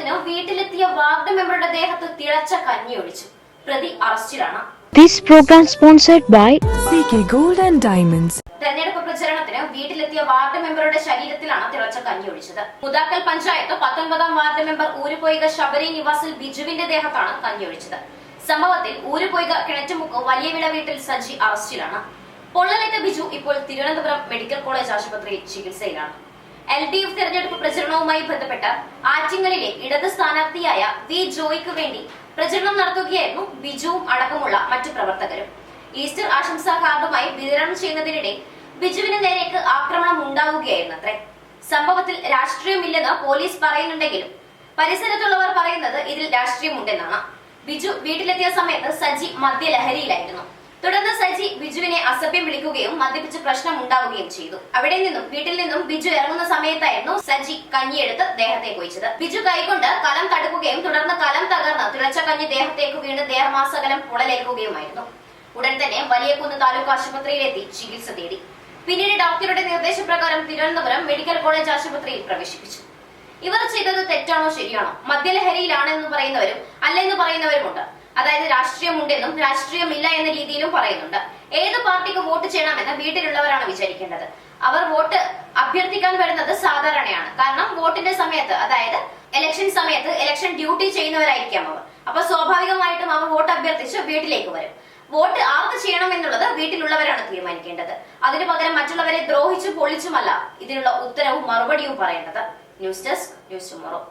പ്രചരണത്തിന് വീട്ടിലെത്തിയ വാർഡ് മെമ്പറുടെ ദേഹത്ത് തിളച്ച കഞ്ഞി ഒഴിച്ചു. പ്രതി അറസ്റ്റിലാണ്. This program sponsored by CK Gold and Diamonds. തെരഞ്ഞെടുപ്പ് പ്രചരണത്തിന് വീട്ടിലെത്തിയ വാർഡ് മെമ്പറുടെ ശരീരത്തിലാണ് തിളച്ച കഞ്ഞി ഒഴിച്ചത്. മുതാക്കൽ പഞ്ചായത്ത് 19-ാം വാർഡ് മെമ്പർ ഊരുപൊയ്ക ശബരി നിവാസിൽ ബിജുവിന്റെ ദേഹത്താണ് കഞ്ഞി ഒഴിച്ചത്. സംഭവത്തിൽ ഊരുപൊയ്ക കിണറ്റുമുക്ക് വലിയവിള വീട്ടിൽ സജി അറസ്റ്റിലാണ്. പൊള്ളലേറ്റ ബിജു ഇപ്പോൾ തിരുവനന്തപുരം മെഡിക്കൽ കോളേജ് ആശുപത്രിയിൽ ചികിത്സയിലാണ്. LDF തെരഞ്ഞെടുപ്പ് പ്രചരണവുമായി ബന്ധപ്പെട്ട് ആറ്റിങ്ങലിലെ ഇടത് സ്ഥാനാർത്ഥിയായ വി ജോയ്ക്ക് വേണ്ടി പ്രചരണം നടത്തുകയായിരുന്നു ബിജുവും അടക്കമുള്ള മറ്റു പ്രവർത്തകരും. ഈസ്റ്റർ ആശംസാ കാർഡുമായി വിതരണം ചെയ്യുന്നതിനിടെ ബിജുവിന് നേരേക്ക് ആക്രമണം ഉണ്ടാവുകയായിരുന്നത്രേ. സംഭവത്തിൽ രാഷ്ട്രീയമില്ലെന്ന് പോലീസ് പറയുന്നുണ്ടെങ്കിലും പരിസരത്തുള്ളവർ പറയുന്നത് ഇതിൽ രാഷ്ട്രീയമുണ്ടെന്നാണ്. ബിജു വീട്ടിലെത്തിയ സമയത്ത് സജി മദ്യലഹരിയിലായിരുന്നു. തുടർന്ന് സജി ബിജുവിനെ അസഭ്യം വിളിക്കുകയും മദ്യപിച്ച് പ്രശ്നം ഉണ്ടാവുകയും ചെയ്തു. വീട്ടിൽ നിന്നും ബിജു ഇറങ്ങുന്ന സമയത്തായിരുന്നു സജി കഞ്ഞിയെടുത്ത് ദേഹത്തേക്ക് ഒഴിച്ചത്. ബിജു കൈകൊണ്ട് കലം തടുക്കുകയും തുടർന്ന് കലം തകർന്ന് തിളച്ച കഞ്ഞി ദേഹത്തേക്ക് വീണ് ദേഹമാസകലം പൊള്ളലേൽക്കുകയുമായിരുന്നു. ഉടൻ തന്നെ വലിയകുന്ന് താലൂക്ക് ആശുപത്രിയിലെത്തി ചികിത്സ തേടി. പിന്നീട് ഡോക്ടറുടെ നിർദ്ദേശപ്രകാരം തിരുവനന്തപുരം മെഡിക്കൽ കോളേജ് ആശുപത്രിയിൽ പ്രവേശിപ്പിച്ചു. ഇവർ ചെയ്തത് തെറ്റാണോ ശരിയാണോ? മദ്യലഹരിയിലാണെന്ന് പറയുന്നവരും അല്ലെന്ന് പറയുന്നവരുമുണ്ട്. അതായത് രാഷ്ട്രീയമുണ്ടെന്നും രാഷ്ട്രീയമില്ല എന്ന രീതിയിലും പറയുന്നുണ്ട്. ഏത് പാർട്ടിക്ക് വോട്ട് ചെയ്യണമെന്ന് വീട്ടിലുള്ളവരാണ് വിചാരിക്കേണ്ടത്. അവർ വോട്ട് അഭ്യർത്ഥിക്കാൻ വരുന്നത് സാധാരണയാണ്. കാരണം വോട്ടിന്റെ സമയത്ത്, അതായത് ഇലക്ഷൻ സമയത്ത് ഇലക്ഷൻ ഡ്യൂട്ടി ചെയ്യുന്നവരായിരിക്കാം അവർ. അപ്പൊ സ്വാഭാവികമായിട്ടും അവർ വോട്ട് അഭ്യർത്ഥിച്ച് വീട്ടിലേക്ക് വരും. വോട്ട് ആർക്ക് ചെയ്യണം എന്നുള്ളത് വീട്ടിലുള്ളവരാണ് തീരുമാനിക്കേണ്ടത്. അതിനു പകരം മറ്റുള്ളവരെ ദ്രോഹിച്ചും പൊളിച്ചുമല്ല ഇതിനുള്ള ഉത്തരവും മറുപടിയും പറയേണ്ടത്. News desk, news tomorrow.